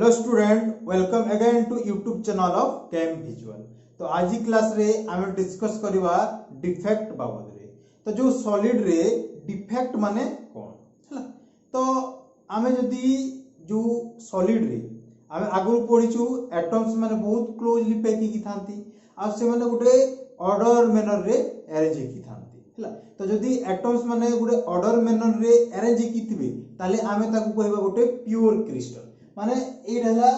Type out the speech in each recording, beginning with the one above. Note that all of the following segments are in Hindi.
Hello student, welcome again to YouTube channel of Chem Visual. तो आज क्लास रे आम डिस्कस करवा डिफेक्ट बाबद रे। तो जो सॉलिड रे डिफेक्ट माने कौन है। तो आम जदि जो सॉलिड रे आम आगु पढ़ीचु एटम्स माने बहुत क्लोजली पैक की थांती आ से माने गुटे ऑर्डर मैनर रे अरेंज की थांती है। तो जदि एटम्स माने गुटे ऑर्डर मैनर रे अरेंज की थिबे ताले आमे ताकू कहबा गुटे प्योर क्रिस्टल। माने एडला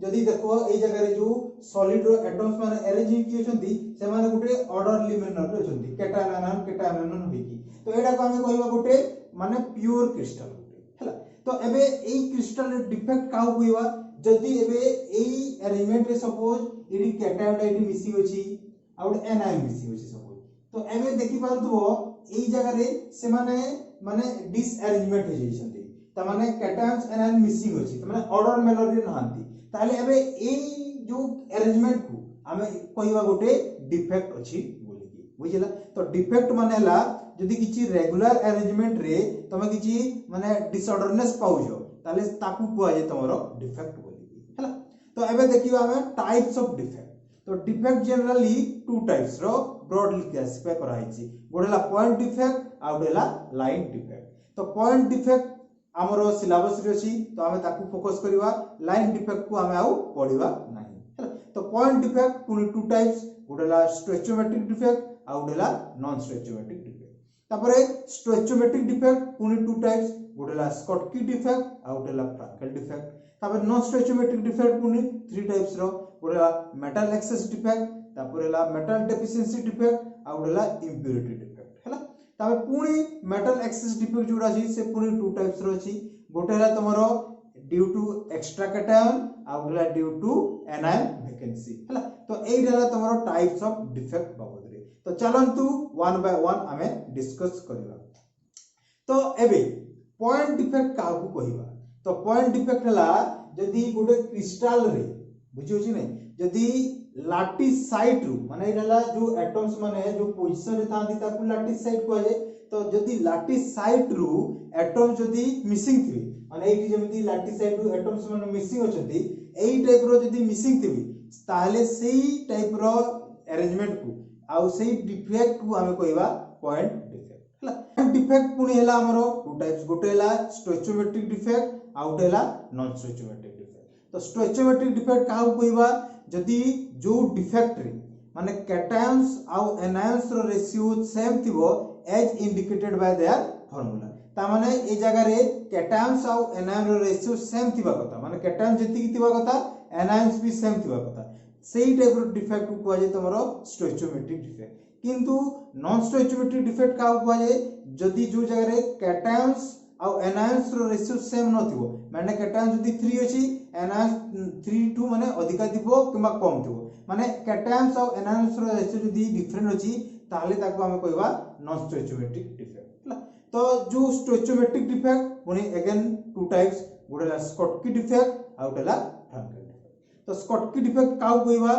जदि देखो ए जगह रे जो सॉलिड रो एटम्स माने अरेंज की अछंती से माने गुटे ऑर्डरली मैनर रे अछंती केटायन आयन होईकी। तो एडा को हमें कहबा गुटे माने प्योर क्रिस्टल गुटे हैला। तो एबे एई क्रिस्टल रे डिफेक्ट काउ कहबा जदि एबे एई अरेंजमेंट रे सपोज एडी केटायन एडी मिसी अछि आउट एनायन मिसी अछि सपोज। तो एबे देखि पारथबो एई जगह रे से माने डिसअरेंजमेंट हो जाइछंती तमाने कैटायंस एनायन मिसिंग होछि तमाने ऑर्डर मैनर रे नहांती ताले एबे एई जो अरेंजमेंट को हमें कहबा गोटे डिफेक्ट अछि बोली की बुझिला। तो डिफेक्ट माने हला जदि किछि रेगुलर अरेंजमेंट रे तमे किछि माने डिसऑर्डरनेस पाउजो ताले ताकू कहै जे तमरो डिफेक्ट बोली की हैला। तो एबे देखिबा हमें टाइप्स ऑफ डिफेक्ट। तो defect generally to types row broadly classify करा हिछि। गोडेला पॉइंट डिफेक्ट आ गोडेला लाइन डिफेक्ट। तो पॉइंट डिफेक्ट हमरो सिलेबस रे अछि तो हमें ताकू फोकस करिवा। लाइन डिफेक्ट को हमें आउ पढिबा नाही। तो पॉइंट डिफेक्ट पुनी टू टाइप्स गोडेला स्टोइचियोमेट्रिक डिफेक्ट आ गोडेला नॉन स्टोइचियोमेट्रिक डिफेक्ट। तापरे स्टोइचियोमेट्रिक डिफेक्ट पुनी टू टाइप्स गोडेला स्कॉटकी डिफेक्ट आ गोडेला फ्रैंकल डिफेक्ट। तापर नॉन स्टोइचियोमेट्रिक डिफेक्ट पुनी थ्री टाइप्स रो गोडेला मेटल एक्सेस डिफेक्ट तापरेला मेटल डेफिशिएंसी डिफेक्ट आ गोडेला इंप्योरिटी डिफेक्ट हैला। तापर पुनी मेटल एक्सेस डिफेक्ट जोडा अछि से पुनी टू टाइप्स रो अछि। गोटे हला तमरो ड्यू टू एक्स्ट्रा कैटायन आ गोला ड्यू टू एनायन वैकेंसी हैला। तो एई हला तमरो टाइप्स ऑफ डिफेक्ट बाबद रे। तो चलंतु वन बाय वन हमें डिस्कस करिवा। तो एबे पॉइंट डिफेक्ट काहू कहिबा। तो पॉइंट डिफेक्ट हला जदि गोटे क्रिस्टल रे बुझियो छी नै जदि लाटिस साइट रु माने एला जो एटम्स माने जो पोजीशन रे थांती ताकू लाटिस साइट कहै जे। तो जदि लाटिस साइट रु एटम जदि मिसिंग थिबे माने एठी जेमिति लाटिस साइट रु एटम्स माने मिसिंग अछंती एई टाइप रो जदि मिसिंग थिबे ताले सेही टाइप रो अरेंजमेंट को आ सेही डिफेक्ट को हमें कहबा पॉइंट डिफेक्ट हला। पॉइंट डिफेक्ट पुनी हला हमरो टू टाइप्स गोटे हला स्टोइचियोमेट्रिक डिफेक्ट आ गोटे हला नॉन स्टोइचियोमेट्रिक डिफेक्ट। तो स्टोइचियोमेट्रिक डिफेक्ट काहू कहबा जदि जो डिफेक्ट रे माने कैटायंस आ एनायंस रो रेशियो सेम थिबो as indicated by their formula. ता माने ए जगह रे कैटायंस आ एनायन रो रेशियो सेम थिबा कथा माने कैटायन जति की थिबा कथा एनायंस भी सेम थिबा कथा सेही टाइप रो डिफेक्ट को कहै जे तमरो स्टोइचियोमेट्रिक डिफेक्ट। किंतु नॉन स्टोइचियोमेट्रिक डिफेक्ट का कहै जे जदि जो जगह रे कैटायंस आ एनायंस रो रेशियो सेम नथिबो माने कैटायन जदि 3 अछि एनायंस 3 टू माने अधिका थिबो किबा कम थिबो माने कैटायंस आ एनायंस रो रेशियो जदि डिफरेंट अछि ताले ताको हमें कहबा नॉन स्टोइचियोमेट्रिक डिफेक्ट हला। तो जो स्टोइचियोमेट्रिक डिफेक्ट पुनी अगेन टू टाइप्स गोडेला स्कॉटकी डिफेक्ट आ गोडेला फ्रैंकल डिफेक्ट। तो स्कॉटकी डिफेक्ट काउ कहबा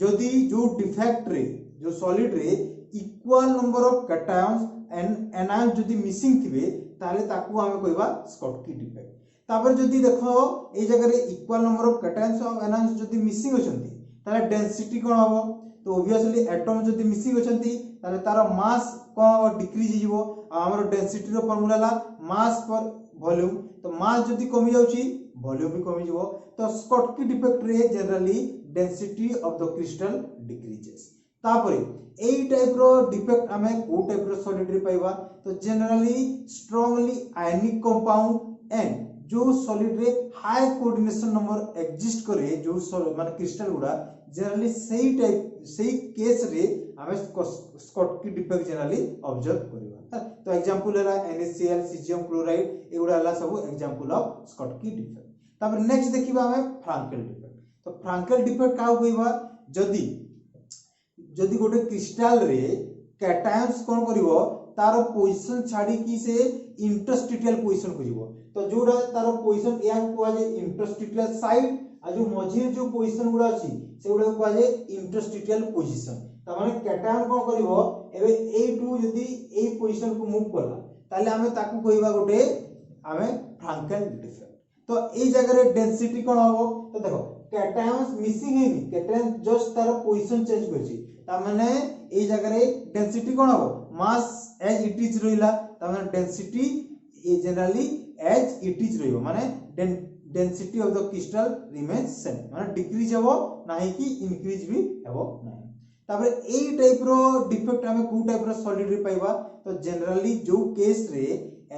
जदि जो डिफेक्ट रे जो सॉलिड रे equal number of cations and anion जदि मिसिंग थिबे ताले ताकू हमें कहबा स्कॉटकी डिफेक्ट। तापर जदि देखो ए जगह रे इक्वल नंबर ऑफ कैटायंस और एनायंस जदि मिसिंग अछंती ताले डेंसिटी कोन हबो। तो ऑब्वियसली एटम जदि मिसिंग अछंती ताले तार मास कोन डिक्रीज हिजबो आ हमर डेंसिटी रो फार्मूला ला मास पर वॉल्यूम। तो मास जदि कमी जाउची वॉल्यूम भी कमी जबो। तो स्कॉटकी डिफेक्ट रे generally density of the crystal decreases. तापरे एई टाइप रो डिफेक्ट हमें को टाइप रो सॉलिड रे पाइबा। तो generally strongly ionic compound and जो सॉलिड रे हाई कोऑर्डिनेशन नंबर एग्जिस्ट करे जो माने क्रिस्टल गुडा जनरली सही टाइप सही केस रे हमें स्कॉटकी डिफेक्ट जनरली ऑब्जर्व करिबा। तो एग्जांपल है NaCl सीजियम क्लोराइड एगुडा हला सब एग्जांपल ऑफ स्कॉटकी डिफेक्ट। तापर नेक्स्ट देखिबा हमें फ्रैंकल डिफेक्ट। तो फ्रैंकल डिफेक्ट का कहबा जदि गोटे क्रिस्टल रे कैटायंस कोन करिवो तार पोजीशन छाडी की से इंटरस्टिशियल पोजीशन खोजिवो। तो जोडा तार पोजीशन या को जे इंटरस्टिशियल साइड आ जो मझिर जो पोजीशन गुडा अछि से गुडा को जे इंटरस्टिशियल पोजीशन। त माने कैटायन कोन करिवो एबे A2 जदि ए पोजीशन को मूव करला ताले हमें ताकू कहबा गोटे हमें फ्रैंकल डिफेक्ट। तो तो ए जगह रे डेंसिटी कोन हो तो देखो कैटायंस मिसिंग है कैटायन जस्ट तार पोजीशन चेंज करछि ता माने ए जगह रे डेंसिटी कोन हो मास एज इट इज रहिला ता माने डेंसिटी ए जनरली एज इट इज रहिबो माने density of the crystal remains same माने डिक्रीज हेबो नाही कि इंक्रीज भी हेबो नाही तापर ए टाइप रो डिफेक्ट हमें को टाइप रो सॉलिड रे पाइबा तो जनरली जो केस रे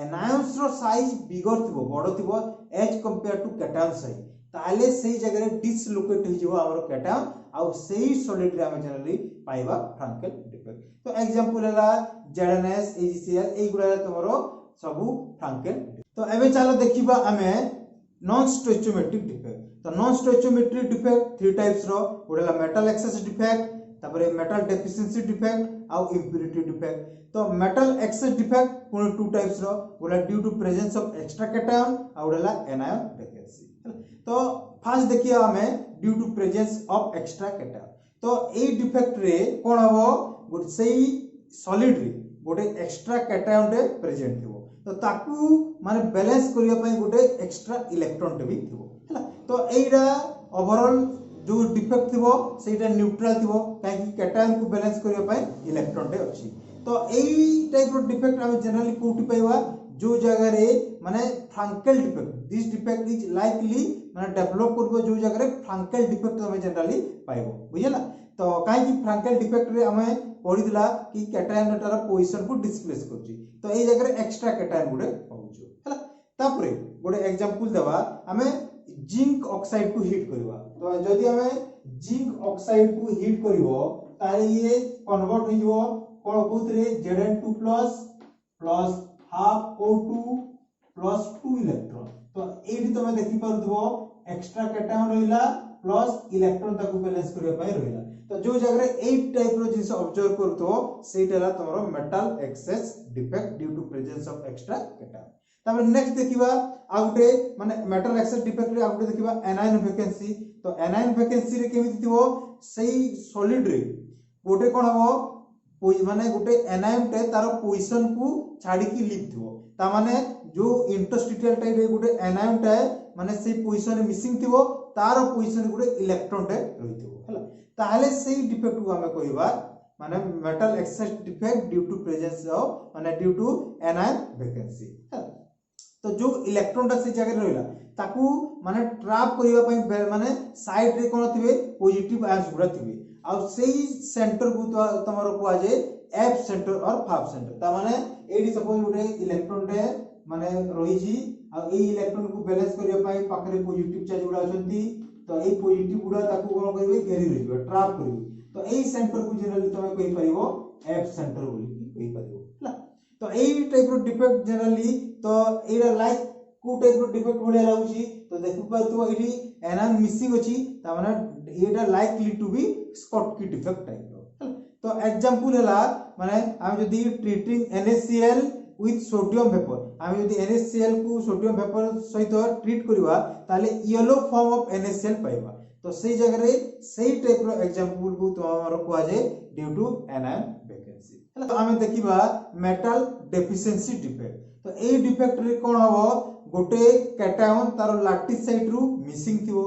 एनायंस रो साइज बिगर थिबो बडो थिबो as compare to cation size ताले सेही जगह रे डिसलोकेट हो जिवो हमर कैटायन आ सेही सॉलिड रे हमें जनरली पाइबा फ्रैंकेल डिफेक्ट तो एग्जांपल हला जेडएनएस एजीसीएल ए गुडा तमरो सबु फ्रैंकेल तो एबे चलो देखिबा हमें नॉन स्टोइचियोमेट्रिक डिफेक्ट तो non stoichiometric defect three types रो गोडेला मेटल एक्सेस डिफेक्ट तापरे मेटल डेफिशिएंसी डिफेक्ट आ इंप्योरिटी डिफेक्ट तो मेटल एक्सेस डिफेक्ट पुणे टू टाइप्स रो गोला due to presence of extra cation आ गोडेला एनायन वैकेंसी तो फर्स्ट देखिए हमें due to presence of extra cation तो ए डिफेक्ट रे कोन हबो गोटे सेही सॉलिड रे गोटे एक्स्ट्रा कैटायन रे प्रेजेंट थिबो तो ताकू माने बैलेंस करिया पई गोटे एक्स्ट्रा इलेक्ट्रॉन टे भी थिबो हैला तो एइरा ओवरऑल जो डिफेक्ट थिबो सेटा न्यूट्रल थिबो काहे कि कैटायन को बैलेंस करिया पई इलेक्ट्रॉन टे अछि तो एई टाइप रो डिफेक्ट हम जनरली कोठी पाइबा जो जगह रे माने Frenkel defect this defect is likely माने डेवलप करबो जो जगह रे फ्रैंकेल डिफेक्ट हम जनरली पाइबो बुझला तो काहे कि फ्रैंकेल डिफेक्ट रे हमें पढि दिला कि कैटायन टार पोजीशन को डिस्प्लेस करछि तो ए जगह रे एक्स्ट्रा कैटायन गुडे पहुंचो हैला तापरे गोटे एग्जांपल देबा हमें जिंक ऑक्साइड को हीट करबा तो जदी हमें जिंक ऑक्साइड को हीट करबो तारे ये कन्वर्ट हो जिवो कोन कोथरे Zn2 plus half O2 plus 2 electron तो एठी तमे देखि परथबो एक्स्ट्रा कैटायन रहिला प्लस इलेक्ट्रॉन ताको बैलेंस करिया पय रहिला तो जो जगह रे 8 टाइप रो जिंस ऑब्जर्व करथो सेटला तमरो metal excess defect due to presence of extra cation तापर नेक्स्ट देखिबा आउटे माने मेटल एक्सेस डिफेक्ट रे आउटे देखिबा एनायन वैकेंसी तो एनायन वैकेंसी रे केमिति थिबो सेही सॉलिड रे गोटे कोन हबो माने गोटे एनायन टे तार पोजीशन को छाडी की लीव थिबो ता माने जो इंटरस्टिशियल टाइप रे गोटे एनायन टे माने से पोजीशन मिसिंग थिबो तार पोजीशन गोटे इलेक्ट्रॉन टे रहिथिबो हैला ताले सेही डिफेक्ट को हमें कहबा माने metal excess defect due to presence of माने ड्यू टू एनायन वैकेंसी तो जो इलेक्ट्रॉन टा से जगह रहला ताकू माने ट्रैप करिवा पई माने साइड रे कोन थिबे पॉजिटिव आयंस गुडा थिबे आ सेही सेंटर को तमरो को आजे एफ सेंटर और फाफ सेंटर ता माने एडी सपोज उठे इलेक्ट्रॉन टे माने रही जी आ ए इलेक्ट्रॉन को बैलेंस करिया पई पाखरे पॉजिटिव चार्ज गुडा अछंती तो ए पॉजिटिव गुडा ताकू कोन करबे घेरी रहिबे ट्रैप करबे तो ए सेंटर को जनरली तमे कहि परिबो एफ सेंटर बोली कहि परिबो हला तो ए टाइप रो डिफेक्ट जनरली तो एरा लाइक को टाइप रो डिफेक्ट होले लागुची तो देखु परतो एडी एनायन मिसिंग अछि ता माने एटा likely to be Schottky defect type रो तो एग्जांपल हला माने हम जदी treating NaCl with sodium vapour हम जदी NaCl को सोडियम वेपर सहित ट्रीट करबा ताले येलो फॉर्म ऑफ NaCl पाइबा तो सेही जगह रे सेही टाइप रो एग्जांपल को तो हमर को आजे ड्यू टू एनायन वैकेंसी हला तो हम देखिबा मेटल डेफिशिएंसी डिफेक्ट तो ए डिफेक्ट रे कोन हबो गोटे कैटायन तार लैटिस साइड रु मिसिंग थिबो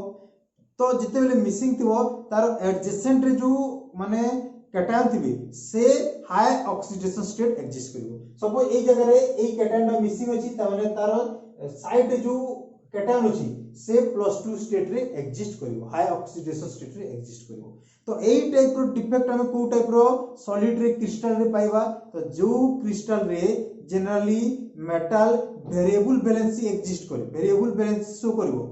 तो जिते बेले मिसिंग थिबो तार एडजेसेंट रे जो माने कैटायन थिबे से हाई ऑक्सीडेशन स्टेट एग्जिस्ट करिवो सपोज ए जगह रे ए कैटायन दा मिसिंग अछि त माने तार साइड जो कैटायन अछि से +2 स्टेट रे एग्जिस्ट करिवो हाई ऑक्सीडेशन स्टेट रे एग्जिस्ट करिवो तो एई टाइप रो डिफेक्ट हम को टाइप रो सॉलिड रे क्रिस्टल रे पाइबा तो जो क्रिस्टल रे generally metal variable valency exist करे वेरिएबल वैलेंसी शो करिवो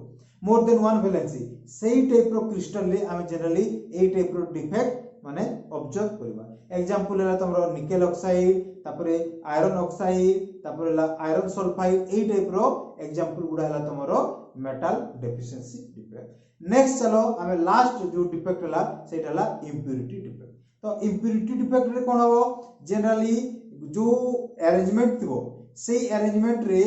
मोर देन वन वैलेंसी सेही टाइप रो क्रिस्टल रे हम जनरली एई टाइप रो डिफेक्ट माने ऑब्जर्व करबा एग्जांपल है तमरो निकेल ऑक्साइड तापरे आयरन ऑक्साइड तापरे आयरन सल्फाइड एई टाइप रो एग्जांपल गुडा हला तमरो मेटल डेफिशिएंसी डिफेक्ट नेक्स्ट चलो हमें लास्ट जो डिफेक्ट हला सेटा हला इंप्योरिटी डिफेक्ट तो इंप्योरिटी डिफेक्ट रे कोन हो जनरली जो अरेंजमेंट थिबो सेही अरेंजमेंट रे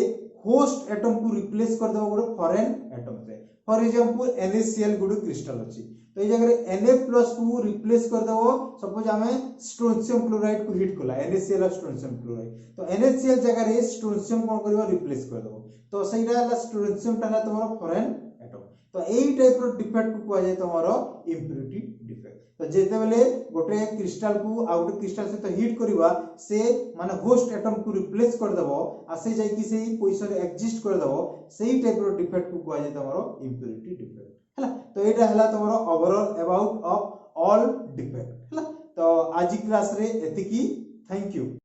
होस्ट एटम को रिप्लेस कर देबो गोटे फॉरेन एटम से for example NaCl good crystal अछि तो ये जगह Na प्लस को रिप्लेस कर देबो सपोज हमें स्ट्रोंशियम क्लोराइड को हिट कला NaCl और स्ट्रोंशियम क्लोराइड तो NaCl जगह रे स्ट्रोंशियम कोन करबो रिप्लेस कर देबो तो सेटा हला स्ट्रोंशियम टा तमरो फॉरेन एटम तो एई टाइप रो डिफेक्ट को कुआ जाय तमरो इंप्योरिटी डिफेक्ट तो जेते बेले गोटे क्रिस्टल को आ गोटे क्रिस्टल से तो हिट करबा से माने होस्ट एटम को रिप्लेस कर देबो आ से जाय कि सेही पोजीशन रे एग्जिस्ट कर देबो सेही टाइप रो डिफेक्ट को कुआ जाय तमरो इंप्योरिटी डिफेक्ट हला तो एटा हला तमरो overall about of all defect हला तो आज क्लास रे एतिकी थैंक यू।